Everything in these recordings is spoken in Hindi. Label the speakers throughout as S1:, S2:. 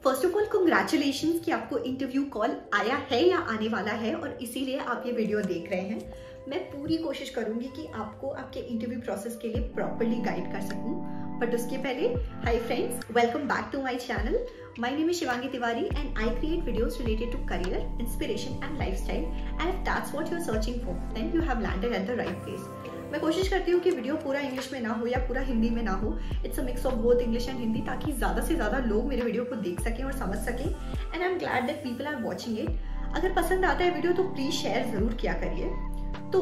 S1: फर्स्ट ऑफ ऑल कंग्रेचुलेशंस कि आपको इंटरव्यू कॉल आया है या आने वाला है और इसीलिए आप ये वीडियो देख रहे हैं। मैं पूरी कोशिश करूंगी कि आपको आपके इंटरव्यू प्रोसेस के लिए प्रॉपर्ली गाइड कर सकूं। बट उसके पहले, hi friends, welcome back to my channel. My name is Shivangi Tiwari and I create videos related to career, inspiration and lifestyle. And if that's what you are searching for, then you have landed at the right place. मैं कोशिश करती हूँ कि वीडियो पूरा इंग्लिश में ना हो या पूरा हिंदी में ना हो। It's a mix of both English and Hindi, ताकि ज़्यादा से ज़्यादा लोग मेरे वीडियो को देख सकें और समझ सकें। And I am glad that people are watching it. अगर पसंद आता है वीडियो तो प्लीज़ शेयर ज़रूर किया करिए। तो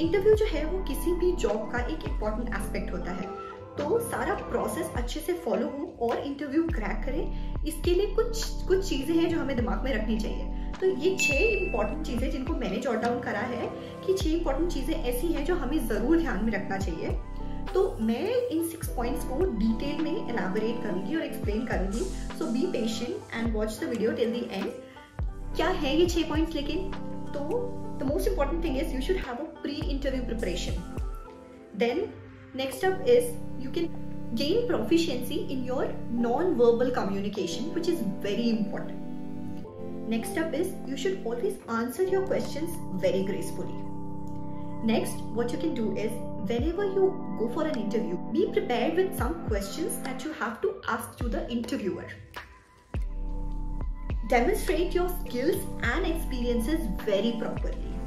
S1: इंटरव्यू जो है वो किसी भी जॉब का एक इम्पॉर्टेंट एस्पेक्ट होता है। तो सारा प्रोसेस अच्छे से फॉलो हो और इंटरव्यू क्रैक करें, इसके लिए कुछ चीज़ें हैं जो हमें दिमाग में रखनी चाहिए। तो ये 6 इंपॉर्टेंट चीज़ें जिनको मैंने जॉट डाउन करा है कि 6 इंपॉर्टेंट चीज़ें ऐसी हैं जो हमें ज़रूर ध्यान में रखना चाहिए। तो मैं इन 6 पॉइंट्स को डिटेल में एलैबोरेट करूंगी और एक्सप्लेन करूंगी। So be patient and watch the video till the end. क्या है ये 6 पॉइंट्स? लेकिन तो the most important thing is you should have a pre interview preparation. Then next up is you can gain proficiency in your non-verbal communication, which is very important. Next up is you should always answer your questions very gracefully. Next, what you can do is whenever you go for an interview, be prepared with some questions that you have to ask to the interviewer. Demonstrate your skills and experiences very properly.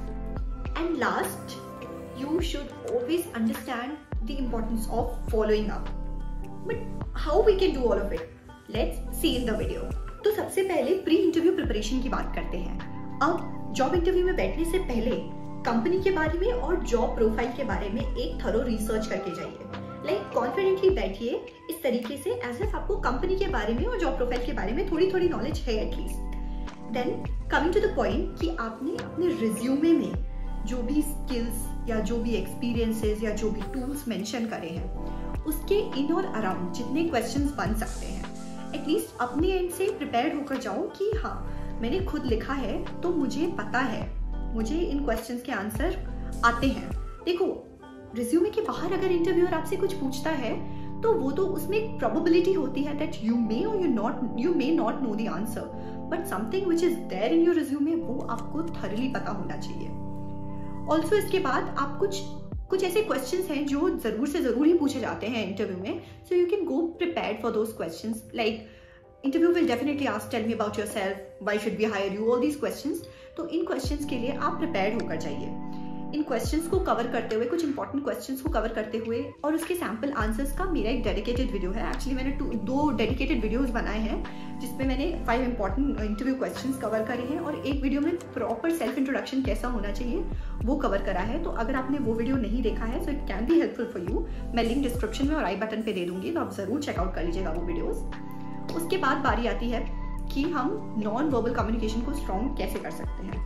S1: And last, you should always understand the importance of following up. But how we can do all of it? Let's see in the video. तो सबसे पहले प्री इंटरव्यू प्रिपरेशन की बात करते हैं। अब जॉब इंटरव्यू में बैठने से पहले कंपनी के बारे में और जॉब प्रोफाइल के बारे में एक थरो रिसर्च करके जाइए। लाइक कॉन्फिडेंटली बैठिए इस तरीके से एज इफ आपको कंपनी के बारे में और जॉब प्रोफाइल के बारे में थोड़ी नॉलेज है at least. Then coming to the point कि आपने अपने रिज्यूमे में जो भी स्किल्स या जो भी एक्सपीरियंसेस या जो भी टूल्स मेंशन करे हैं उसके इन और अराउंड जितने क्वेश्चंस बन सकते हैं एटलीस्ट अपने एंड से प्रिपेयर्ड होकर जाओ कि हाँ, मैंने खुद लिखा है तो मुझे पता है, मुझे इन क्वेश्चंस के आंसर आते हैं। देखो, रिज्यूमे के बाहर अगर इंटरव्यूअर आपसे कुछ पूछता है तो वो तो उसमें एक प्रोबेबिलिटी होती है that you may not know the answer, but something which is there in your resume वो आपको थॉरली पता होना चाहिए। ऑल्सो इसके बाद आप कुछ ऐसे क्वेश्चंस हैं जो जरूर से जरूर ही पूछे जाते हैं इंटरव्यू में। So you can go prepared for those questions. Like interview will definitely ask tell me about yourself, why should we hire you, all these questions. तो इन क्वेश्चंस के लिए आप प्रिपेयर्ड होकर जाइए। इन क्वेश्चंस को कवर करते हुए, कुछ इंपॉर्टेंट क्वेश्चंस को कवर करते हुए और उसके सैम्पल आंसर्स का मेरा एक डेडिकेटेड वीडियो है। एक्चुअली मैंने 2 डेडिकेटेड वीडियोस बनाए हैं जिसमें मैंने 5 इंपॉर्टेंट इंटरव्यू क्वेश्चंस कवर करे हैं और एक वीडियो में प्रॉपर सेल्फ इंट्रोडक्शन कैसा होना चाहिए वो कवर करा है। तो अगर आपने वो वीडियो नहीं देखा है so it can be helpful for you. मैं लिंक डिस्क्रिप्शन में और आई बटन पे दे दूंगी, तो आप जरूर चेकआउट कर लीजिएगा वो वीडियोस। उसके बाद बारी आती है कि हम नॉन वर्बल कम्युनिकेशन को स्ट्रॉन्ग कैसे कर सकते हैं।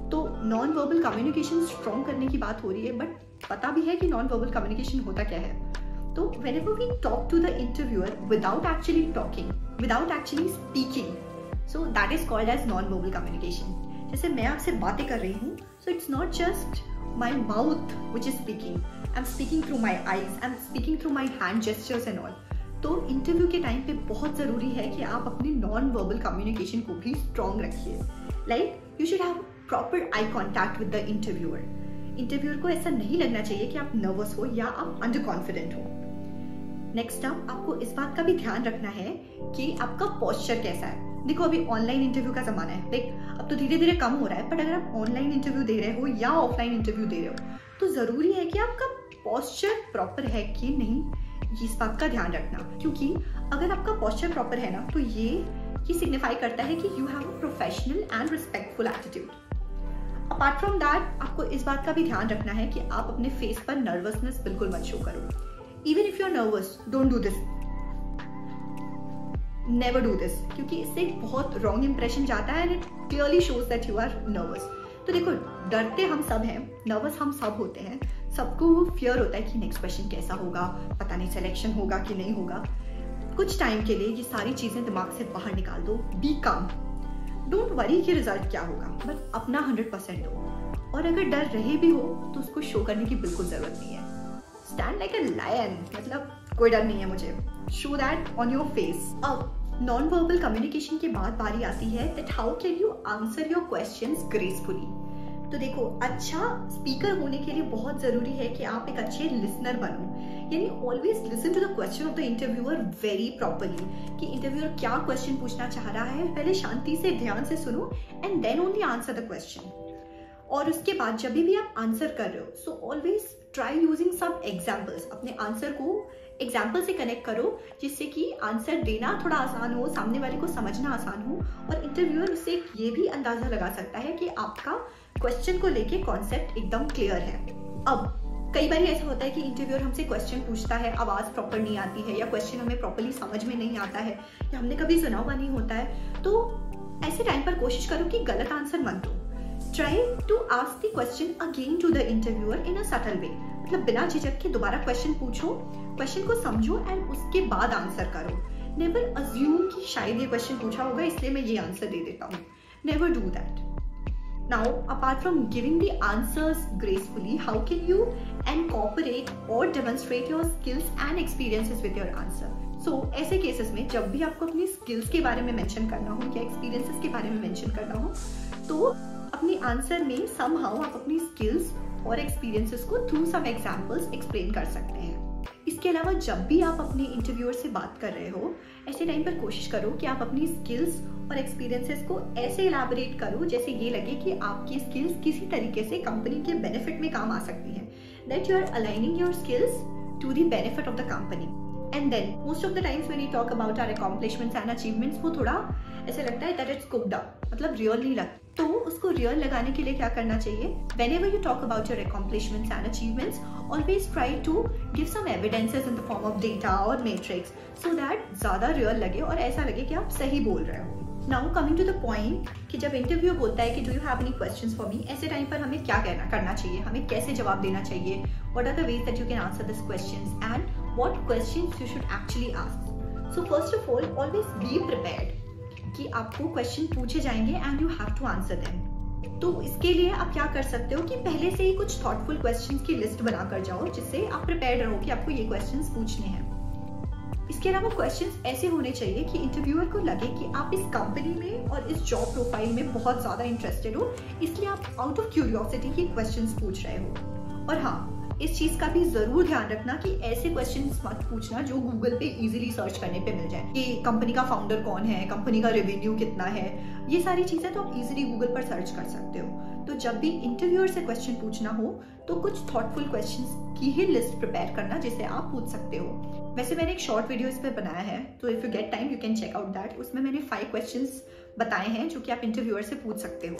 S1: तो नॉन वर्बल कम्युनिकेशन स्ट्रॉन्ग करने की बात हो रही है, बट पता भी है कि नॉन वर्बल कम्युनिकेशन होता क्या है। तो whenever we talk to the interviewer without actually talking, without actually speaking, so that is called as non-verbal communication. जैसे मैं आपसे बातें कर रही हूँ, so it's not just my mouth which is speaking. I'm speaking through my eyes, I'm speaking through my hand gestures and all. तो इंटरव्यू के टाइम पे बहुत ज़रूरी है कि आप अपनी नॉन वर्बल कम्युनिकेशन को भी स्ट्रॉन्ग रखिए। Like you should have proper eye contact with the interviewer. Interviewer को ऐसा नहीं लगना चाहिए कि आप नर्वस हो या आप अंडर कॉन्फिडेंट हो। नेक्स्ट अप, आपको इस बात का भी ध्यान रखना है कि आपका पोस्चर कैसा है। देखो, अभी ऑनलाइन इंटरव्यू का जमाना है, लाइक अब तो धीरे धीरे कम हो रहा है, बट अगर आप ऑनलाइन इंटरव्यू दे रहे हो या ऑफलाइन इंटरव्यू दे रहे हो तो जरूरी है कि आपका पोस्चर प्रॉपर है कि नहीं, इस बात का ध्यान रखना। क्योंकि अगर आपका पोस्चर प्रॉपर है ना तो ये सिग्निफाई करता है कि you have a professional and respectful attitude. Apart from that, आपको इस बात का भी ध्यान रखना है कि आप अपने फेस पर नर्वसनेस बिल्कुल मत शो करो। Even if you are nervous, don't do this, never do this, क्योंकि इससे एक बहुत रॉन्ग इंप्रेशन जाता है and it clearly shows that you are nervous. तो देखो, डरते हम सब हैं, नर्वस हम सब होते हैं, सबको वो फियर होता है कि नेक्स्ट क्वेश्चन कैसा होगा, पता नहीं सिलेक्शन होगा कि नहीं होगा। कुछ टाइम के लिए ये सारी चीजें दिमाग से बाहर निकाल दो, बी काम, डोंट वरी कि रिजल्ट क्या होगा, बट अपना 100% दो। और अगर डर रहे भी हो तो उसको शो करने की बिल्कुल जरूरत नहीं है। स्टैंड लाइक अ लायन, मतलब कोई डर नहीं है मुझे, show that on your face. अब नॉन वर्बल कम्युनिकेशन के बाद बारी आती है that how can you answer your questions gracefully. तो देखो, अच्छा स्पीकर होने के लिए बहुत जरूरी है कि आप एक अच्छे लिसनर बनो, यानी always listen to the question of the interviewer very properly, कि इंटरव्यूअर क्या क्वेश्चन पूछना चाह रहा है, पहले शांति से ध्यान से सुनो and then only answer the question. और उसके बाद जब भी आप आंसर कर रहे हो, so always try using some examples, अपने आंसर को एग्जाम्पल से कनेक्ट करो जिससे कि आंसर देना थोड़ा आसान हो, सामने वाले को समझना आसान हो, और इंटरव्यूअर उससे ये भी अंदाजा लगा सकता है कि आपका क्वेश्चन को लेके कॉन्सेप्ट एकदम क्लियर है। अब कई बार ऐसा होता है कि इंटरव्यूअर हमसे क्वेश्चन पूछता है, आवाज प्रॉपर नहीं आती है, या क्वेश्चन हमें प्रॉपरली समझ में नहीं आता है, या हमने कभी सुना हुआ नहीं होता है, तो ऐसे टाइम पर कोशिश करो कि गलत आंसर मत दो। Try to ask the question again to the interviewer in a subtle way, मतलब बिना झिझक के दोबारा क्वेश्चन पूछो, क्वेश्चन को समझो एंड उसके बाद आंसर करो। नेवर अज्यूम कि शायद ये क्वेश्चन पूछा होगा इसलिए मैं ये आंसर दे देता हूँ। Never do that. Now, apart from giving the answers gracefully, how can you incorporate or demonstrate your skills and experiences with your answer? So, ऐसे केसेस में जब भी आपको अपनी स्किल्स के बारे में मेंशन करना हो या एक्सपीरियंसेस के बारे में मेंशन करना हो, तो अपने आंसर में somehow आप अपनी स्किल्स और एक्सपीरियंसेस को थ्रू सम एग्जांपल्स एक्सप्लेन कर सकते हैं। इसके अलावा जब भी आप अपने इंटरव्यूअर से बात कर रहे हो, ऐसे टाइम पर कोशिश करो कि आप अपनी स्किल्स और एक्सपीरियंसेस को ऐसे इलैबोरेट करो जैसे ये लगे कि आपकी स्किल्स किसी तरीके से कंपनी के बेनिफिट में काम आ सकती है, that you are aligning your skills to the benefit of the company. And then most of the times when you talk about our accomplishments and achievements, वो थोड़ा ऐसा लगता है दैट इट्स कुक्ड अप, मतलब रियल नहीं लगता। तो उसको रियल लगाने के लिए क्या करना चाहिए? whenever you talk about your accomplishments and achievements, always try to give some evidences in the form of data or matrix so that ज़्यादा रियल लगे और ऐसा लगे कि आप सही बोल रहे हो। Now coming to the point कि जब इंटरव्यू बोलता है कि do you have any questions for me, ऐसे टाइम पर हमें क्या करना चाहिए, हमें कैसे जवाब देना चाहिए, what are the ways that you can answer these questions and what questions you should actually ask. So first of all, always be prepared कि आपको क्वेश्चन पूछे जाएंगे and you have to answer them. तो इसके लिए आप क्या कर सकते हो कि पहले से ही कुछ थॉटफुल क्वेश्चंस की लिस्ट बनाकर जाओ जिससे आप प्रिपेयर्ड रहो कि आपको ये क्वेश्चंस पूछने हैं। इसके अलावा क्वेश्चंस ऐसे होने चाहिए कि इंटरव्यूअर को लगे कि आप इस कंपनी में और इस जॉब प्रोफाइल में बहुत ज्यादा इंटरेस्टेड हो, इसलिए आप out of curiosity he questions पूछ रहे हो। और हाँ, इस चीज का भी जरूर ध्यान रखना कि ऐसे क्वेश्चंस मत पूछना जो गूगल पे इजीली सर्च करने पे मिल जाए, कि कंपनी का फाउंडर कौन है, कंपनी का रेवेन्यू कितना है, ये सारी चीजें तो आप इजीली गूगल पर सर्च कर सकते हो। तो जब भी इंटरव्यूअर से क्वेश्चन पूछना हो तो कुछ थॉटफुल क्वेश्चंस की ही लिस्ट प्रिपेयर करना जिससे आप पूछ सकते हो। वैसे मैंने एक शॉर्ट वीडियो इस पर बनाया है, तो if you get time you can check out that. उसमें मैंने 5 क्वेश्चंस बताए हैं जो कि आप इंटरव्यूअर से पूछ सकते हो।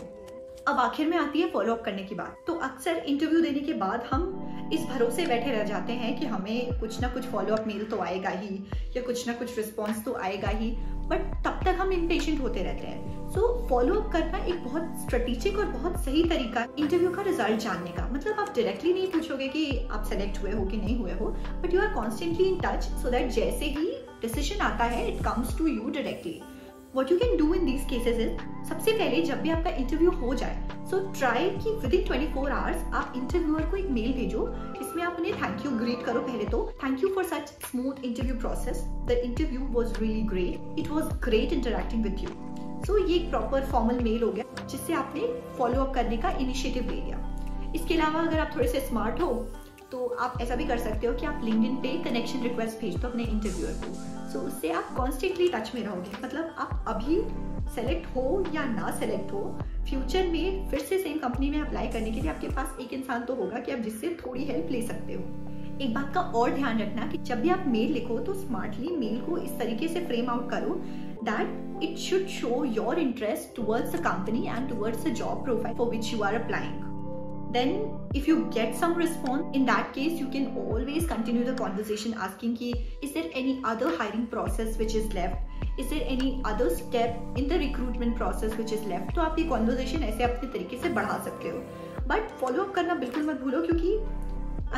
S1: अब आखिर में आती है फॉलो अप करने की बात। तो अक्सर इंटरव्यू देने के बाद हम इस भरोसे बैठे रह जाते हैं कि हमें कुछ ना कुछ फॉलो अप मेल तो आएगा ही या कुछ ना कुछ रिस्पॉन्स तो आएगा ही, बट तब तक हम इम्पेशेंट होते रहते हैं। सो फॉलो अप करना एक बहुत स्ट्रेटेजिक और बहुत सही तरीका इंटरव्यू का रिजल्ट जानने का। मतलब आप डायरेक्टली नहीं पूछोगे कि आप सेलेक्ट हुए हो कि नहीं हुए हो, but you are constantly in touch so that जैसे ही डिसीजन आता है it comes to you directly. What you can do in these cases is, सबसे पहले जब भी आपका इंटरव्यू हो जाए, so try कि within 24 hours आप इंटरव्यूअर को एक मेल भेजो जिसमें आप उन्हें थैंक यू ग्रीट करो। पहले तो thank you for such smooth interview process, the interview was really great, it was great interacting with you. So ये एक प्रॉपर फॉर्मल मेल हो गया जिससे आपने फॉलो अप करने का इनिशिएटिव ले लिया। इसके अलावा अगर आप थोड़े से स्मार्ट हो तो आप ऐसा भी कर सकते हो कि आप लिंक्डइन पे कनेक्शन रिक्वेस्ट भेज दो अपने इंटरव्यूअर को। सो उससे आप कॉन्स्टेंटली टच में रहोगे। मतलब आप अभी सेलेक्ट हो या ना सेलेक्ट हो, फ्यूचर में फिर से सेम कंपनी में अप्लाई करने के लिए आपके पास एक इंसान तो होगा कि आप जिससे थोड़ी हेल्प ले सकते हो। एक बात का और ध्यान रखना कि जब भी आप मेल लिखो तो स्मार्टली मेल को इस तरीके से फ्रेम आउट करो that it should show your interest towards the company and towards the job profile for which you are applying. Then if you get some response, in that case you can always continue the conversation asking ki is there any other hiring process which is left, is there any other step in the recruitment process which is left। तो आप ये conversation ऐसे अपने तरीके से बढ़ा सकते हो, but follow up करना बिल्कुल मत भूलो, क्योंकि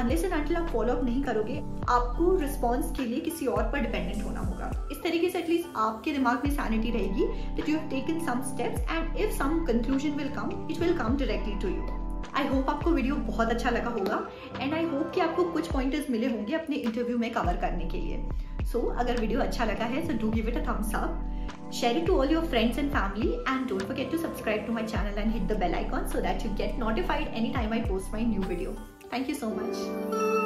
S1: unless and until आप follow up नहीं करोगे आपको response के लिए किसी और पर dependent होना होगा। इस तरीके से एटलीस्ट आपके दिमाग में sanity रहेगी that you have taken some steps and if some conclusion will come, it will come directly to you। I hope आपको वीडियो बहुत अच्छा लगा होगा एंड आई होप कि आपको कुछ पॉइंटर्स मिले होंगे अपने इंटरव्यू में कवर करने के लिए। सो अगर वीडियो अच्छा लगा है so do give it a thumbs up Share it to all your friends and family, and don't forget to subscribe to my channel and hit the bell icon so that you get notified anytime I post my new video. Thank you so much.